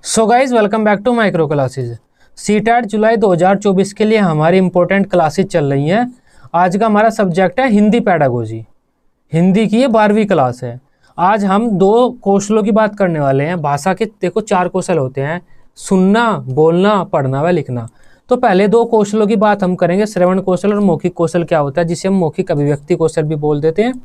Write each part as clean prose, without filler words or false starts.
So guys welcome back to micro classes. CTET जुलाई 2024 के लिए हमारी इंपॉर्टेंट क्लासेज चल रही हैं। आज का हमारा सब्जेक्ट है हिंदी पैडागोजी। हिंदी की ये 12वीं क्लास है। आज हम दो कौशलों की बात करने वाले हैं। भाषा के देखो 4 कौशल होते हैं, सुनना, बोलना, पढ़ना व लिखना। तो पहले 2 कौशलों की बात हम करेंगे, श्रवण कौशल और मौखिक कौशल क्या होता है, जिसे हम मौखिक अभिव्यक्ति कौशल भी बोल देते हैं।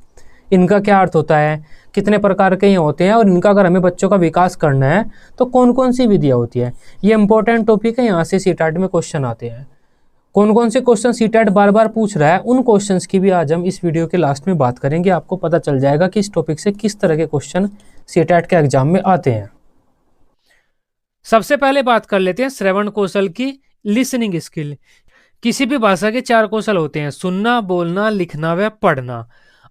इनका क्या अर्थ होता है, कितने प्रकार के ये होते हैं और इनका अगर हमें बच्चों का विकास करना है तो कौन कौन सी विधियाँ होती है। ये इंपॉर्टेंट टॉपिक है, यहाँ से सीटेट में क्वेश्चन आते हैं। कौन कौन से क्वेश्चन सीटेट बार बार पूछ रहा है, उन क्वेश्चंस की भी आज हम इस वीडियो के लास्ट में बात करेंगे। आपको पता चल जाएगा कि इस टॉपिक से किस तरह के क्वेश्चन सीटेट के एग्जाम में आते हैं। सबसे पहले बात कर लेते हैं श्रवण कौशल की, लिसनिंग स्किल। किसी भी भाषा के 4 कौशल होते हैं, सुनना, बोलना, लिखना व पढ़ना।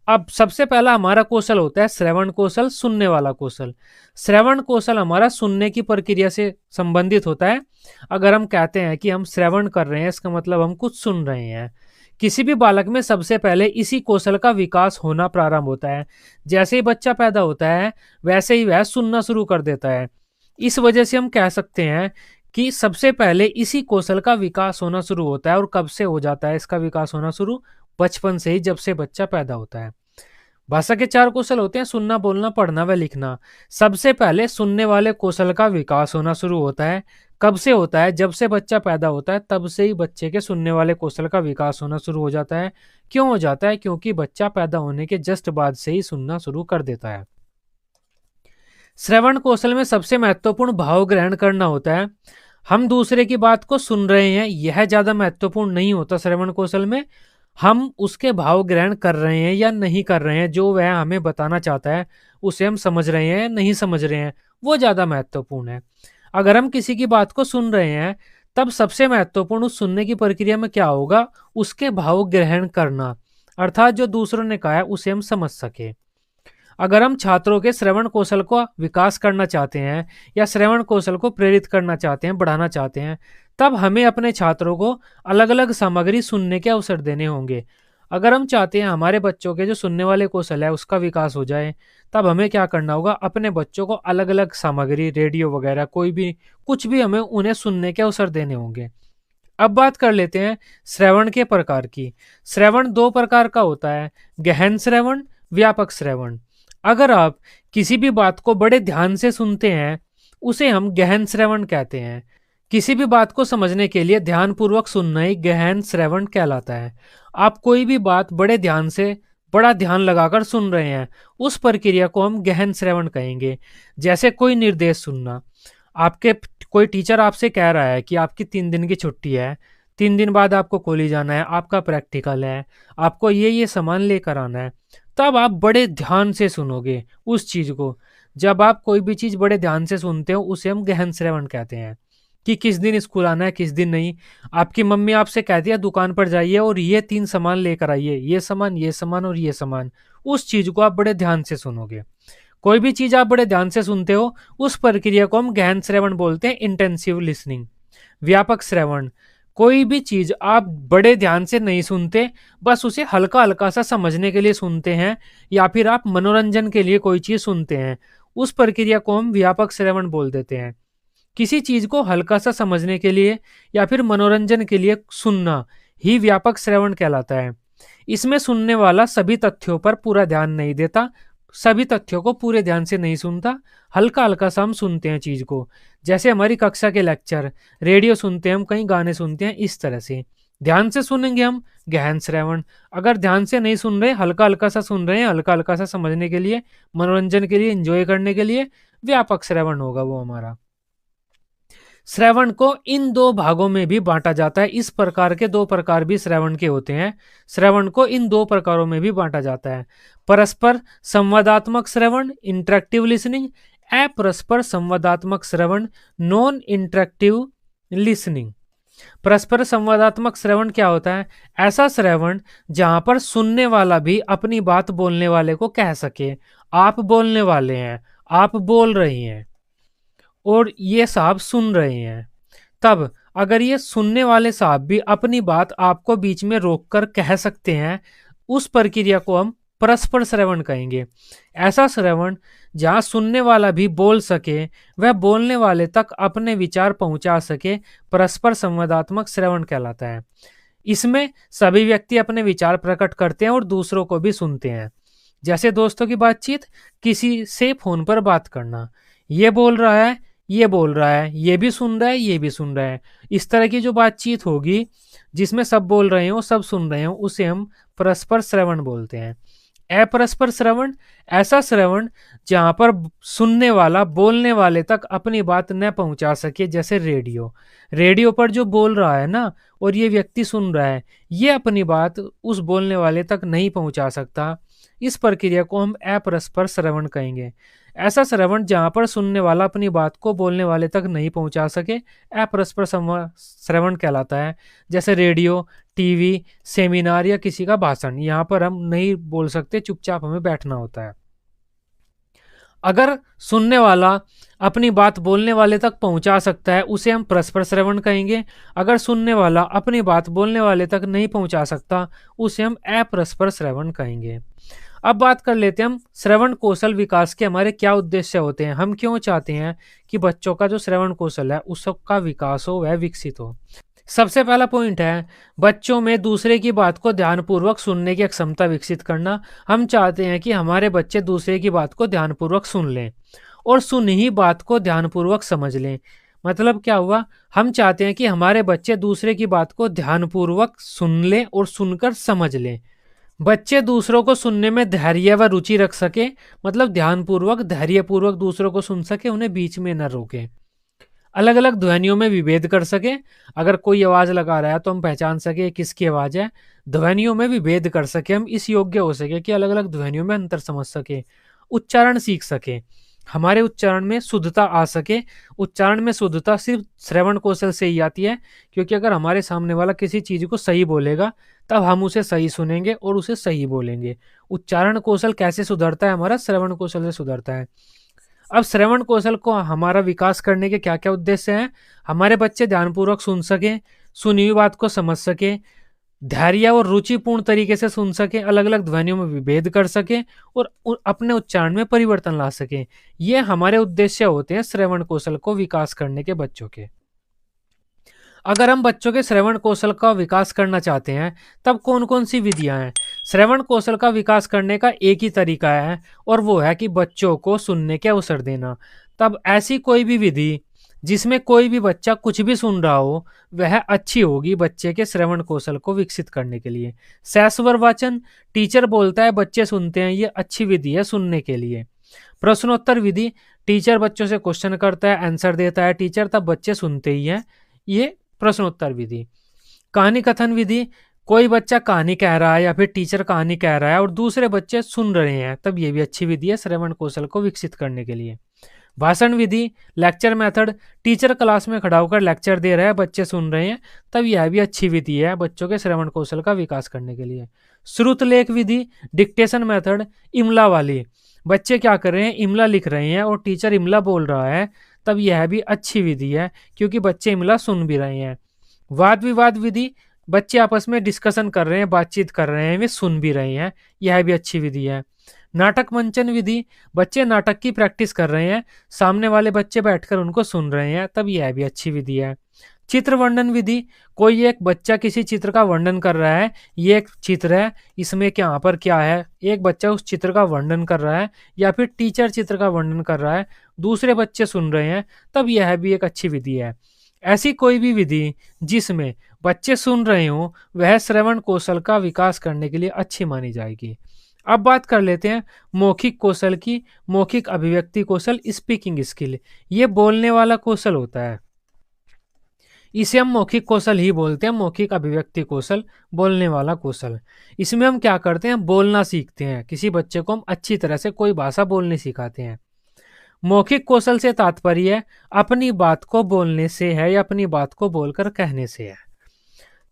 अब सबसे पहला हमारा कौशल होता है श्रवण कौशल, सुनने वाला कौशल। श्रवण कौशल हमारा सुनने की प्रक्रिया से संबंधित होता है। अगर हम कहते हैं कि हम श्रवण कर रहे हैं, इसका मतलब हम कुछ सुन रहे हैं। किसी भी बालक में सबसे पहले इसी कौशल का विकास होना प्रारंभ होता है। जैसे ही बच्चा पैदा होता है वैसे ही वह सुनना शुरू कर देता है। इस वजह से हम कह सकते हैं कि सबसे पहले इसी कौशल का विकास होना शुरू होता है। और कब से हो जाता है इसका विकास होना शुरू? बचपन से ही, जब से बच्चा पैदा होता है। भाषा के 4 कौशल होते हैं, सुनना, बोलना, पढ़ना व लिखना। सबसे पहले सुनने वाले कौशल का विकास होना शुरू होता है। कब से होता है? जब से बच्चा पैदा होता है तब से ही बच्चे के सुनने वाले कौशल का विकास होना शुरू हो जाता है। क्यों हो जाता है? क्योंकि बच्चा पैदा होने के जस्ट बाद से ही सुनना शुरू कर देता है। श्रवण कौशल में सबसे महत्वपूर्ण भाव ग्रहण करना होता है। हम दूसरे की बात को सुन रहे हैं, यह ज्यादा महत्वपूर्ण नहीं होता। श्रवण कौशल में हम उसके भाव ग्रहण कर रहे हैं या नहीं कर रहे हैं, जो वह हमें बताना चाहता है उसे हम समझ रहे हैं या नहीं समझ रहे हैं, वो ज्यादा महत्वपूर्ण है। अगर हम किसी की बात को सुन रहे हैं तब सबसे महत्वपूर्ण उस सुनने की प्रक्रिया में क्या होगा? उसके भाव ग्रहण करना, अर्थात जो दूसरों ने कहा है उसे हम समझ सके। अगर हम छात्रों के श्रवण कौशल को विकास करना चाहते हैं या श्रवण कौशल को प्रेरित करना चाहते हैं, बढ़ाना चाहते हैं, तब हमें अपने छात्रों को अलग अलग सामग्री सुनने के अवसर देने होंगे। अगर हम चाहते हैं हमारे बच्चों के जो सुनने वाले कौशल है उसका विकास हो जाए, तब हमें क्या करना होगा? अपने बच्चों को अलग अलग सामग्री, रेडियो वगैरह, कोई भी कुछ भी, हमें उन्हें सुनने के अवसर देने होंगे। अब बात कर लेते हैं श्रवण के प्रकार की। श्रवण 2 प्रकार का होता है, गहन श्रवण, व्यापक श्रवण। अगर आप किसी भी बात को बड़े ध्यान से सुनते हैं उसे हम गहन श्रवण कहते हैं। किसी भी बात को समझने के लिए ध्यानपूर्वक सुनना ही गहन श्रवण कहलाता है। आप कोई भी बात बड़े ध्यान से, बड़ा ध्यान लगाकर सुन रहे हैं, उस प्रक्रिया को हम गहन श्रवण कहेंगे। जैसे कोई निर्देश सुनना, आपके कोई टीचर आपसे कह रहा है कि आपकी 3 दिन की छुट्टी है, 3 दिन बाद आपको कॉलेज जाना है, आपका प्रैक्टिकल है, आपको ये सामान लेकर आना है, तब आप बड़े ध्यान से सुनोगे उस चीज को। जब आप कोई भी चीज बड़े ध्यान से सुनते हो उसे हम गहन श्रवण कहते हैं। कि किस दिन स्कूल आना है, किस दिन नहीं। आपकी मम्मी आपसे कहती है दुकान पर जाइए और ये 3 सामान लेकर आइए, ये सामान, ये सामान और ये सामान। उस चीज को आप बड़े ध्यान से सुनोगे। कोई भी चीज आप बड़े ध्यान से सुनते हो, उस प्रक्रिया को हम गहन श्रवण बोलते हैं, इंटेंसिव लिसनिंग। व्यापक श्रवण, कोई भी चीज आप बड़े ध्यान से नहीं सुनते, बस उसे हल्का हल्का सा समझने के लिए सुनते हैं, या फिर आप मनोरंजन के लिए कोई चीज सुनते हैं, उस प्रक्रिया को हम व्यापक श्रवण बोल देते हैं। किसी चीज को हल्का सा समझने के लिए या फिर मनोरंजन के लिए सुनना ही व्यापक श्रवण कहलाता है। इसमें सुनने वाला सभी तथ्यों पर पूरा ध्यान नहीं देता, सभी तथ्यों को पूरे ध्यान से नहीं सुनता, हल्का हल्का सा हम सुनते हैं चीज को। जैसे हमारी कक्षा के लेक्चर, रेडियो सुनते हैं हम, कहीं गाने सुनते हैं, इस तरह से ध्यान से सुनेंगे हम गहन श्रवण। अगर ध्यान से नहीं सुन रहे, हल्का हल्का सा सुन रहे हैं, हल्का हल्का सा समझने के लिए, मनोरंजन के लिए, एंजॉय करने के लिए, व्यापक श्रवण होगा वो हमारा। श्रवण को इन 2 भागों में भी बांटा जाता है। इस प्रकार के 2 प्रकार भी श्रवण के होते हैं। श्रवण को इन 2 प्रकारों में भी बांटा जाता है, परस्पर संवादात्मक श्रवण, इंटरेक्टिव लिसनिंग, अपरस्पर संवादात्मक श्रवण, नॉन इंटरेक्टिव लिसनिंग। परस्पर संवादात्मक श्रवण क्या होता है? ऐसा श्रवण जहां पर सुनने वाला भी अपनी बात बोलने वाले को कह सके। आप बोलने वाले हैं, आप बोल रही हैं और ये साहब सुन रहे हैं, तब अगर ये सुनने वाले साहब भी अपनी बात आपको बीच में रोककर कह सकते हैं, उस प्रक्रिया को हम परस्पर श्रवण कहेंगे। ऐसा श्रवण जहाँ सुनने वाला भी बोल सके, वह बोलने वाले तक अपने विचार पहुंचा सके, परस्पर संवादात्मक श्रवण कहलाता है। इसमें सभी व्यक्ति अपने विचार प्रकट करते हैं और दूसरों को भी सुनते हैं। जैसे दोस्तों की बातचीत, किसी से फोन पर बात करना, ये बोल रहा है, ये बोल रहा है, ये भी सुन रहा है, ये भी सुन रहा है। इस तरह की जो बातचीत होगी जिसमें सब बोल रहे हो, सब सुन रहे हो, उसे हम परस्पर श्रवण बोलते हैं। अपरस्पर श्रवण, ऐसा श्रवण जहां पर सुनने वाला बोलने वाले तक अपनी बात न पहुंचा सके। जैसे रेडियो पर जो बोल रहा है ना, और ये व्यक्ति सुन रहा है, ये अपनी बात उस बोलने वाले तक नहीं पहुंचा सकता। इस प्रक्रिया को हम अपरस्पर श्रवण कहेंगे। ऐसा श्रवण जहां पर सुनने वाला अपनी बात को बोलने वाले तक नहीं पहुंचा सके, अपरस्पर श्रवण कहलाता है। जैसे रेडियो, टीवी, सेमिनार या किसी का भाषण, यहाँ पर हम नहीं बोल सकते, चुपचाप हमें बैठना होता है। अगर सुनने वाला अपनी बात बोलने वाले तक पहुंचा सकता है, उसे हम परस्पर श्रवण कहेंगे। अगर सुनने वाला अपनी बात बोलने वाले तक नहीं पहुंचा सकता, उसे हम अपरस्पर श्रवण कहेंगे। अब बात कर लेते हैं हम श्रवण कौशल विकास के हमारे क्या उद्देश्य होते हैं। हम क्यों चाहते हैं कि बच्चों का जो श्रवण कौशल है उसका विकास हो, वह विकसित हो। सबसे पहला पॉइंट है बच्चों में दूसरे की बात को ध्यानपूर्वक सुनने की क्षमता विकसित करना। हम चाहते हैं कि हमारे बच्चे दूसरे की बात को ध्यानपूर्वक सुन लें और सुन ही बात को ध्यानपूर्वक समझ लें। मतलब क्या हुआ, हम चाहते हैं कि हमारे बच्चे दूसरे की बात को ध्यानपूर्वक सुन लें और सुनकर समझ लें। बच्चे दूसरों को सुनने में धैर्य व रुचि रख सके, मतलब ध्यानपूर्वक धैर्यपूर्वक दूसरों को सुन सके, उन्हें बीच में न रोके। अलग अलग ध्वनियों में विभेद कर सके। अगर कोई आवाज लगा रहा है तो हम पहचान सके किसकी आवाज है। ध्वनियों में विभेद कर सके, हम इस योग्य हो सके कि अलग अलग ध्वनियों में अंतर समझ सके। उच्चारण सीख सके, हमारे उच्चारण में शुद्धता आ सके। उच्चारण में शुद्धता सिर्फ श्रवण कौशल से ही आती है, क्योंकि अगर हमारे सामने वाला किसी चीज को सही बोलेगा तब हम उसे सही सुनेंगे और उसे सही बोलेंगे। उच्चारण कौशल कैसे सुधरता है, हमारा श्रवण कौशल से सुधरता है। अब श्रवण कौशल को हमारा विकास करने के क्या क्या उद्देश्य हैं। हमारे बच्चे ध्यानपूर्वक सुन सके, सुनी हुई बात को समझ सके, धैर्य और रुचिपूर्ण तरीके से सुन सके, अलग अलग ध्वनियों में विभेद कर सके और अपने उच्चारण में परिवर्तन ला सके। ये हमारे उद्देश्य होते हैं श्रवण कौशल को विकास करने के बच्चों के। अगर हम बच्चों के श्रवण कौशल का विकास करना चाहते हैं तब कौन कौन सी विधियां हैं। श्रवण कौशल का विकास करने का एक ही तरीका है और वो है कि बच्चों को सुनने के अवसर देना। तब ऐसी कोई भी विधि जिसमें कोई भी बच्चा कुछ भी सुन रहा हो वह अच्छी होगी बच्चे के श्रवण कौशल को विकसित करने के लिए। सहस्वर वाचन, टीचर बोलता है बच्चे सुनते हैं, ये अच्छी विधि है सुनने के लिए। प्रश्नोत्तर विधि, टीचर बच्चों से क्वेश्चन करता है, आंसर देता है टीचर, तब बच्चे सुनते ही हैं, ये प्रश्नोत्तर विधि। कहानी कथन विधि, कोई बच्चा कहानी कह रहा है या फिर टीचर कहानी कह रहा है और दूसरे बच्चे सुन रहे हैं, तब ये भी अच्छी विधि है श्रवण कौशल को विकसित करने के लिए। भाषण विधि, लेक्चर मेथड, टीचर क्लास में खड़ा होकर लेक्चर दे रहा है, बच्चे सुन रहे हैं, तब यह भी अच्छी विधि है बच्चों के श्रवण कौशल का विकास करने के लिए। श्रुत लेख विधि, डिक्टेशन मेथड, इमला वाली, बच्चे क्या कर रहे हैं, इमला लिख रहे हैं और टीचर इमला बोल रहा है, तब यह भी अच्छी विधि है क्योंकि बच्चे इमला सुन भी रहे हैं। वाद विवाद विधि, बच्चे आपस में डिस्कशन कर रहे हैं, बातचीत कर रहे हैं, वे सुन भी रहे हैं, यह भी अच्छी विधि है। नाटक मंचन विधि, बच्चे नाटक की प्रैक्टिस कर रहे हैं, सामने वाले बच्चे बैठकर उनको सुन रहे हैं, तब यह भी अच्छी विधि है। चित्र वर्णन विधि, कोई एक बच्चा किसी चित्र का वर्णन कर रहा है, ये एक चित्र है, इसमें यहाँ पर क्या है, एक बच्चा उस चित्र का वर्णन कर रहा है या फिर टीचर चित्र का वर्णन कर रहा है, दूसरे बच्चे सुन रहे हैं, तब यह भी एक अच्छी विधि है। ऐसी कोई भी विधि जिसमें बच्चे सुन रहे हों वह श्रवण कौशल का विकास करने के लिए अच्छी मानी जाएगी। अब बात कर लेते हैं मौखिक कौशल की। मौखिक अभिव्यक्ति कौशल, स्पीकिंग स्किल, ये बोलने वाला कौशल होता है, इसे हम मौखिक कौशल ही बोलते हैं। मौखिक अभिव्यक्ति कौशल, बोलने वाला कौशल। इसमें हम क्या करते हैं, बोलना सीखते हैं, किसी बच्चे को हम अच्छी तरह से कोई भाषा बोलनी सिखाते हैं। मौखिक कौशल से तात्पर्य अपनी बात को बोलने से है या अपनी बात को बोलकर कहने से है।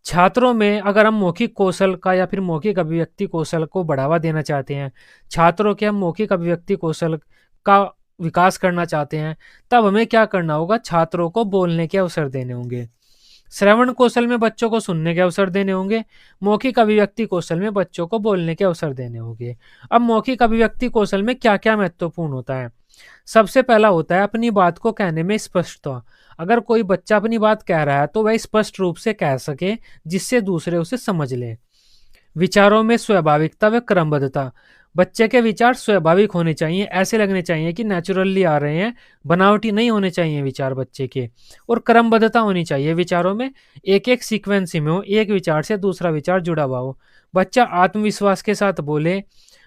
छात्रों में अगर हम मौखिक कौशल का या फिर मौखिक अभिव्यक्ति कौशल को बढ़ावा देना चाहते हैं, छात्रों के हम मौखिक अभिव्यक्ति कौशल का विकास करना चाहते हैं, तब हमें क्या करना होगा, छात्रों को बोलने के अवसर देने होंगे। श्रवण कौशल में बच्चों को सुनने के अवसर देने होंगे, मौखिक अभिव्यक्ति कौशल में बच्चों को बोलने के अवसर देने होंगे। अब मौखिक अभिव्यक्ति कौशल में क्या क्या महत्वपूर्ण होता है? सबसे पहला होता है अपनी बात को कहने में स्पष्टता। अगर कोई बच्चा अपनी बात कह रहा है तो वह स्पष्ट रूप से कह सके जिससे दूसरे उसे समझ ले। विचारों में स्वाभाविकता व क्रमबद्धता। बच्चे के विचार स्वाभाविक होने चाहिए, ऐसे लगने चाहिए कि नेचुरली आ रहे हैं, बनावटी नहीं होने चाहिए विचार बच्चे के। और क्रमबद्धता होनी चाहिए विचारों में, एक एक सीक्वेंस में हो, एक विचार से दूसरा विचार जुड़ा हुआ हो। बच्चा आत्मविश्वास के साथ बोले।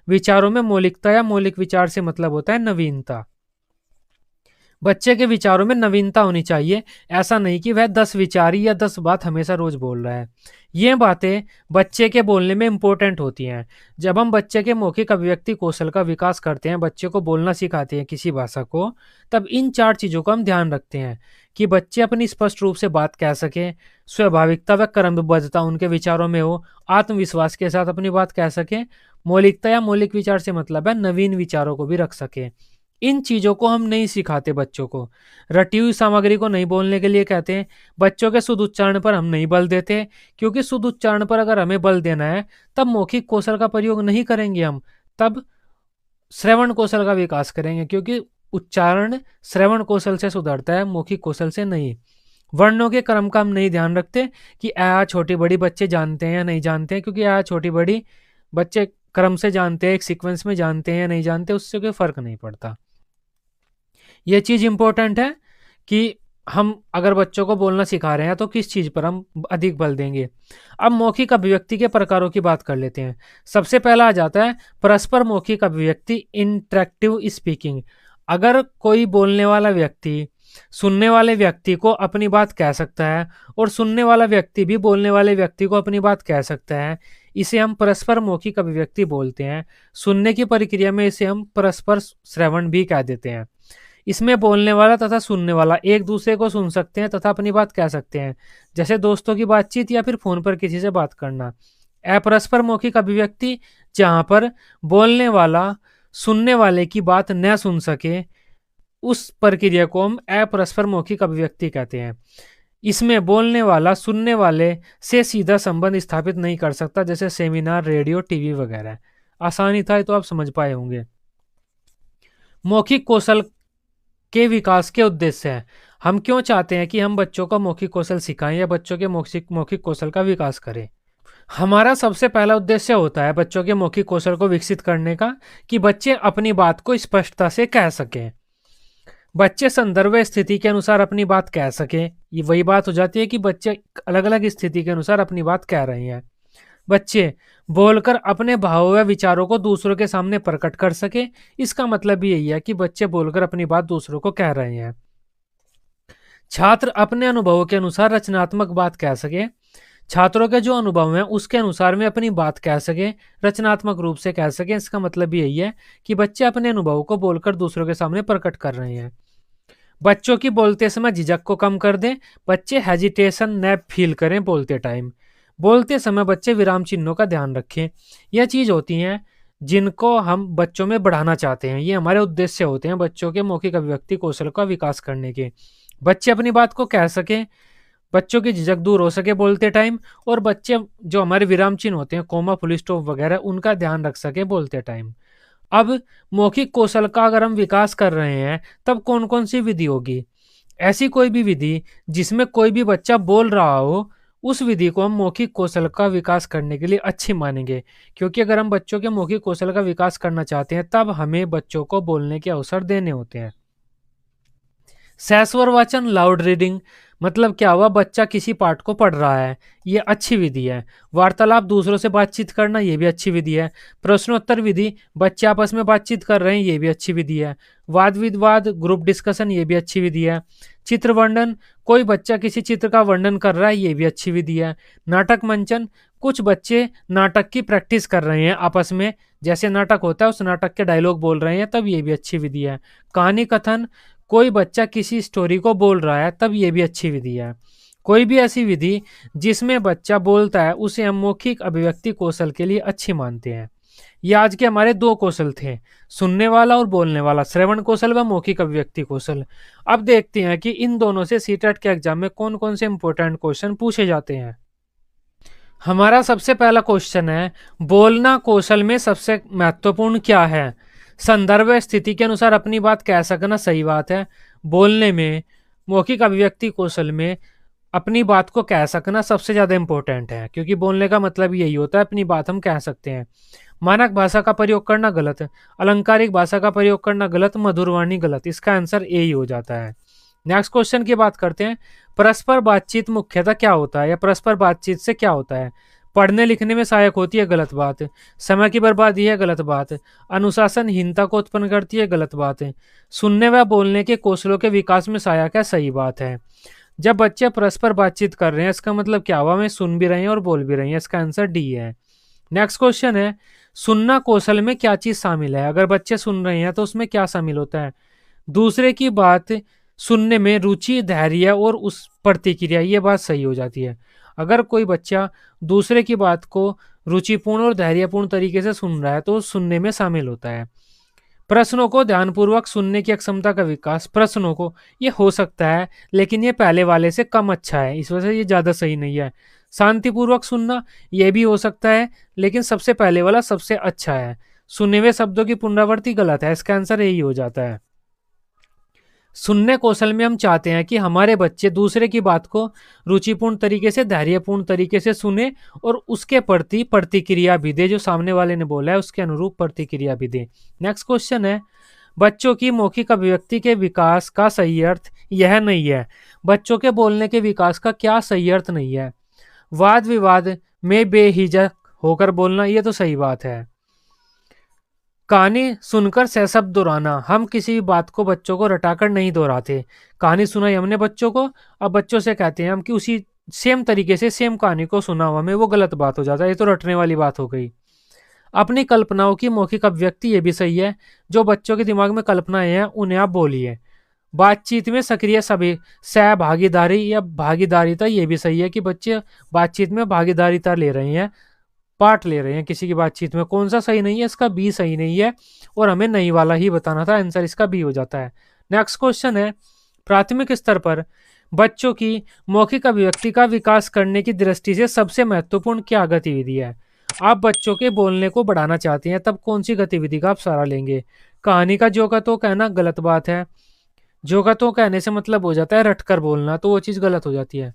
विचारों में मौलिकता या मौलिक विचार से मतलब होता है नवीनता। बच्चे के विचारों में नवीनता होनी चाहिए, ऐसा नहीं कि वह 10 विचारी या 10 बात हमेशा रोज बोल रहा है। ये बातें बच्चे के बोलने में इंपॉर्टेंट होती हैं। जब हम बच्चे के मौखिक अभिव्यक्ति कौशल का विकास करते हैं, बच्चे को बोलना सिखाते हैं किसी भाषा को, तब इन 4 चीजों को हम ध्यान रखते हैं कि बच्चे अपनी स्पष्ट रूप से बात कह सके, स्वाभाविकता व क्रमबद्धता उनके विचारों में हो, आत्मविश्वास के साथ अपनी बात कह सके, मौलिकता या मौलिक विचार से मतलब है नवीन विचारों को भी रख सके। इन चीजों को हम नहीं सिखाते बच्चों को। रटी हुई सामग्री को नहीं बोलने के लिए कहते हैं। बच्चों के शुद्ध उच्चारण पर हम नहीं बल देते, क्योंकि शुद्ध उच्चारण पर अगर हमें बल देना है तब मौखिक कौशल का प्रयोग नहीं करेंगे हम, तब श्रवण कौशल का विकास करेंगे, क्योंकि उच्चारण श्रवण कौशल से सुधरता है, मौखिक कौशल से नहीं। वर्णों के क्रम का हम नहीं ध्यान रखते कि आ छोटी बड़ी बच्चे जानते हैं या नहीं जानते हैं, क्योंकि आ छोटी बड़ी बच्चे क्रम से जानते हैं, एक सीक्वेंस में जानते हैं या नहीं जानते, उससे कोई फर्क नहीं पड़ता। ये चीज इंपॉर्टेंट है कि हम अगर बच्चों को बोलना सिखा रहे हैं तो किस चीज पर हम अधिक बल देंगे। अब मौखिक अभिव्यक्ति के प्रकारों की बात कर लेते हैं। सबसे पहला आ जाता है परस्पर मौखिक अभिव्यक्ति, इंटरेक्टिव स्पीकिंग। अगर कोई बोलने वाला व्यक्ति सुनने वाले व्यक्ति को अपनी बात कह सकता है और सुनने वाला व्यक्ति भी बोलने वाले व्यक्ति को अपनी बात कह सकता है, इसे हम परस्पर मौखिक अभिव्यक्ति बोलते हैं। सुनने की प्रक्रिया में इसे हम परस्पर श्रवण भी कह देते हैं। इसमें बोलने वाला तथा सुनने वाला एक दूसरे को सुन सकते हैं तथा अपनी बात कह सकते हैं, जैसे दोस्तों की बातचीत या फिर फोन पर किसी से बात करना। अपरस्पर मौखिक अभिव्यक्ति, जहां पर बोलने वाला सुनने वाले की बात न सुन सके, उस प्रक्रिया को हम अपरस्पर मौखिक अभिव्यक्ति कहते हैं। इसमें बोलने वाला सुनने वाले से सीधा संबंध स्थापित नहीं कर सकता, जैसे सेमिनार, रेडियो, टीवी वगैरह। आसानी था तो आप समझ पाए होंगे। मौखिक कौशल के विकास के उद्देश्य है। हम क्यों चाहते हैं कि हम बच्चों को मौखिक कौशल सिखाएं या बच्चों के मौखिक कौशल का विकास करें? हमारा सबसे पहला उद्देश्य होता है बच्चों के मौखिक कौशल को विकसित करने का, कि बच्चे अपनी बात को स्पष्टता से कह सकें। बच्चे संदर्भ स्थिति के अनुसार अपनी बात कह सकें। ये वही बात हो जाती है कि बच्चे अलग अलग स्थिति के अनुसार अपनी बात कह रहे हैं। बच्चे बोलकर अपने भाव व विचारों को दूसरों के सामने प्रकट कर सके। इसका मतलब भी यही है कि बच्चे बोलकर अपनी बात दूसरों को कह रहे हैं। छात्र अपने अनुभवों के अनुसार रचनात्मक बात कह सके। छात्रों के जो अनुभव हैं उसके अनुसार में अपनी बात कह सके, रचनात्मक रूप से कह सके। इसका मतलब भी यही है कि बच्चे अपने अनुभवों को बोलकर दूसरों के सामने प्रकट कर रहे हैं। बच्चों की बोलते समय झिझक को कम कर दें। बच्चे हेजिटेशन न फील करें बोलते टाइम। बोलते समय बच्चे विराम चिन्हों का ध्यान रखें। यह चीज होती हैं जिनको हम बच्चों में बढ़ाना चाहते हैं। ये हमारे उद्देश्य होते हैं बच्चों के मौखिक अभिव्यक्ति कौशल का विकास करने के। बच्चे अपनी बात को कह सकें, बच्चों की झिझक दूर हो सके बोलते टाइम, और बच्चे जो हमारे विराम चिन्ह होते हैं, कोमा, फुल स्टॉप वगैरह, उनका ध्यान रख सके बोलते टाइम। अब मौखिक कौशल का अगर हम विकास कर रहे हैं तब कौन कौन सी विधि होगी? ऐसी कोई भी विधि जिसमें कोई भी बच्चा बोल रहा हो, उस विधि को हम मौखिक कौशल का विकास करने के लिए अच्छी मानेंगे। क्योंकि अगर हम बच्चों के मौखिक कौशल का विकास करना चाहते हैं तब हमें बच्चों को बोलने के अवसर देने होते हैं। सहस्वर वाचन, लाउड रीडिंग, मतलब क्या हुआ, बच्चा किसी पाठ को पढ़ रहा है, ये अच्छी विधि है। वार्तालाप, दूसरों से बातचीत करना, ये भी अच्छी विधि है। प्रश्नोत्तर विधि, बच्चे आपस में बातचीत कर रहे हैं, ये भी अच्छी विधि है। वाद विवाद, ग्रुप डिस्कशन, ये भी अच्छी विधि है। चित्र वर्णन, कोई बच्चा किसी चित्र का वर्णन कर रहा है, ये भी अच्छी विधि है। नाटक मंचन, कुछ बच्चे नाटक की प्रैक्टिस कर रहे हैं आपस में, जैसे नाटक होता है उस नाटक के डायलॉग बोल रहे हैं, तब ये भी अच्छी विधि है। कहानी कथन, कोई बच्चा किसी स्टोरी को बोल रहा है, तब ये भी अच्छी विधि है। कोई भी ऐसी विधि जिसमें बच्चा बोलता है उसे हम मौखिक अभिव्यक्ति कौशल के लिए अच्छी मानते हैं। ये आज के हमारे दो कौशल थे, सुनने वाला और बोलने वाला, श्रवण कौशल व मौखिक अभिव्यक्ति कौशल। अब देखते हैं कि इन दोनों से सीटेट के एग्जाम में कौन कौन से इंपॉर्टेंट क्वेश्चन पूछे जाते हैं। हमारा सबसे पहला क्वेश्चन है, बोलना कौशल में सबसे महत्वपूर्ण क्या है? संदर्भ स्थिति के अनुसार अपनी बात कह सकना सही बात है। बोलने में, मौखिक अभिव्यक्ति कौशल में अपनी बात को कह सकना सबसे ज्यादा इंपॉर्टेंट है, क्योंकि बोलने का मतलब यही होता है अपनी बात हम कह सकते हैं। मानक भाषा का प्रयोग करना गलत, अलंकारिक भाषा का प्रयोग करना गलत, मधुरवाणी गलत। इसका आंसर ए ही हो जाता है। नेक्स्ट क्वेश्चन की बात करते हैं, परस्पर बातचीत मुख्यतः क्या होता है या परस्पर बातचीत से क्या होता है? पढ़ने लिखने में सहायक होती है, गलत बात। समय की बर्बादी है, गलत बात। अनुशासनहीनता को उत्पन्न करती है, गलत बात है। सुनने व बोलने के कौशलों के विकास में सहायक है, सही बात है। जब बच्चे परस्पर बातचीत कर रहे हैं इसका मतलब क्या हुआ? वे सुन भी रहे हैं और बोल भी रहे हैं। इसका आंसर डी है। नेक्स्ट क्वेश्चन है, सुनना कौशल में क्या चीज शामिल है? अगर बच्चे सुन रहे हैं तो उसमें क्या शामिल होता है? दूसरे की बात सुनने में रुचि, धैर्य और उस प्रतिक्रिया, ये बात सही हो जाती है। अगर कोई बच्चा दूसरे की बात को रुचिपूर्ण और धैर्यपूर्ण तरीके से सुन रहा है तो सुनने में शामिल होता है। प्रश्नों को ध्यानपूर्वक सुनने की अक्षमता का विकास, प्रश्नों को, ये हो सकता है लेकिन ये पहले वाले से कम अच्छा है, इस वजह से ये ज्यादा सही नहीं है। शांतिपूर्वक सुनना, ये भी हो सकता है लेकिन सबसे पहले वाला सबसे अच्छा है। सुने हुए शब्दों की पुनरावृत्ति गलत है, इसका आंसर यही हो जाता है। सुनने कौशल में हम चाहते हैं कि हमारे बच्चे दूसरे की बात को रुचिपूर्ण तरीके से, धैर्यपूर्ण तरीके से सुने और उसके प्रति प्रतिक्रिया भी दे, जो सामने वाले ने बोला है उसके अनुरूप प्रतिक्रिया भी दे। नेक्स्ट क्वेश्चन है, बच्चों की मौखिक अभिव्यक्ति के विकास का सही अर्थ यह नहीं है। बच्चों के बोलने के विकास का क्या सही अर्थ नहीं है? वाद विवाद में बेहिजक होकर बोलना, यह तो सही बात है। कहानी सुनकर सहशब्द दोहराना, हम किसी भी बात को बच्चों को रटाकर नहीं दोहराते। कहानी सुनाई हमने बच्चों को, अब बच्चों से कहते हैं हम कि उसी सेम तरीके से सेम कहानी को सुना हुआ हमें, वो गलत बात हो जाता है, ये तो रटने वाली बात हो गई। अपनी कल्पनाओं की मौखिक अभिव्यक्ति, ये भी सही है। जो बच्चों के दिमाग में कल्पनाएं हैं उन्हें आप बोलिए। बातचीत में सक्रिय सभी सहभागीदारी या भागीदारिता, ये भी सही है कि बच्चे बातचीत में भागीदारिता ले रहे हैं, पार्ट ले रहे हैं किसी की बातचीत में। कौन सा सही नहीं है? इसका बी सही नहीं है और हमें नहीं वाला ही बताना था, आंसर इसका बी हो जाता है। नेक्स्ट क्वेश्चन है, प्राथमिक स्तर पर बच्चों की मौखिक अभिव्यक्ति का विकास करने की दृष्टि से सबसे महत्वपूर्ण क्या गतिविधि है? आप बच्चों के बोलने को बढ़ाना चाहते हैं तब कौन सी गतिविधि का आप सहारा लेंगे? कहानी का जो का तो कहना गलत बात है। जो का तो कहने से मतलब हो जाता है रटकर बोलना, तो वो चीज गलत हो जाती है।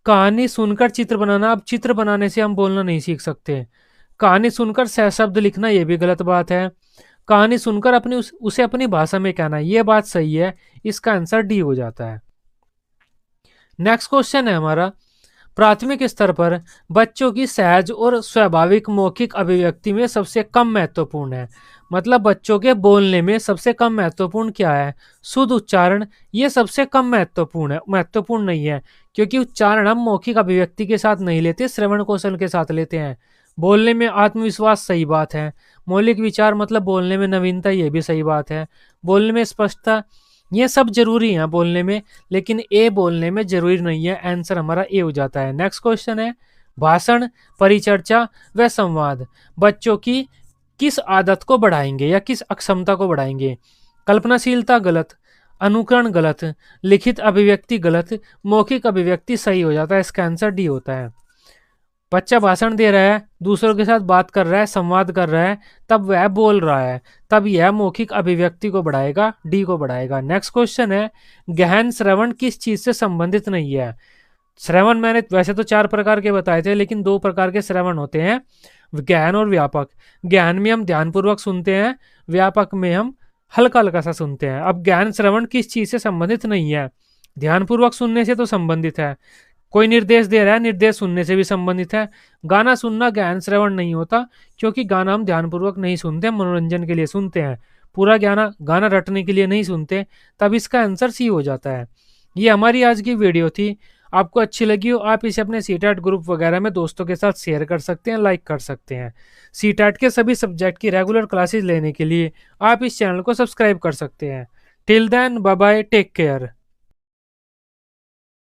कहानी सुनकर चित्र बनाना, अब चित्र बनाने से हम बोलना नहीं सीख सकते। कहानी सुनकर सहशब्द लिखना, ये भी गलत बात है। कहानी सुनकर उसे अपनी भाषा में कहना, ये बात सही है, इसका आंसर डी हो जाता है। नेक्स्ट क्वेश्चन है हमारा, प्राथमिक स्तर पर बच्चों की सहज और स्वाभाविक मौखिक अभिव्यक्ति में सबसे कम महत्वपूर्ण है, मतलब बच्चों के बोलने में सबसे कम महत्वपूर्ण क्या है? शुद्ध उच्चारण, ये सबसे कम महत्वपूर्ण है, महत्वपूर्ण नहीं है, क्योंकि उच्चारण हम मौखिक अभिव्यक्ति के साथ नहीं लेते, श्रवण कौशल के साथ लेते हैं। बोलने में आत्मविश्वास, सही बात है। मौलिक विचार मतलब बोलने में नवीनता, ये भी सही बात है। बोलने में स्पष्टता, ये सब जरूरी है बोलने में, लेकिन ए बोलने में जरूरी नहीं है, आंसर हमारा ए हो जाता है। नेक्स्ट क्वेश्चन है, भाषण, परिचर्चा व संवाद बच्चों की किस आदत को बढ़ाएंगे या किस अक्षमता को बढ़ाएंगे? कल्पनाशीलता गलत, अनुकरण गलत, लिखित अभिव्यक्ति गलत, मौखिक अभिव्यक्ति सही हो जाता है, इसका आंसर डी होता है। बच्चा भाषण दे रहा है, दूसरों के साथ बात कर रहा है, संवाद कर रहा है, तब वह बोल रहा है, तब यह मौखिक अभिव्यक्ति को बढ़ाएगा, डी को बढ़ाएगा। नेक्स्ट क्वेश्चन है, गहन श्रवण किस चीज से संबंधित नहीं है? श्रवण मैंने वैसे तो 4 प्रकार के बताए थे, लेकिन 2 प्रकार के श्रवण होते हैं, गहन और व्यापक। गहन में हम ध्यानपूर्वक सुनते हैं, व्यापक में हम हल्का हल्का सा सुनते हैं। अब गहन श्रवण किस चीज से संबंधित नहीं है? ध्यानपूर्वक सुनने से तो संबंधित है। कोई निर्देश दे रहा है, निर्देश सुनने से भी संबंधित है। गाना सुनना गहन श्रवण नहीं होता, क्योंकि गाना हम ध्यानपूर्वक नहीं सुनते, मनोरंजन के लिए सुनते हैं, पूरा गाना रटने के लिए नहीं सुनते, तब इसका आंसर सी हो जाता है। ये हमारी आज की वीडियो थी, आपको अच्छी लगी हो आप इसे अपने सीटेट ग्रुप वगैरह में दोस्तों के साथ शेयर कर सकते हैं, लाइक कर सकते हैं। सीटेट के सभी सब्जेक्ट की रेगुलर क्लासेस लेने के लिए आप इस चैनल को सब्सक्राइब कर सकते हैं। Till then, bye bye, take care.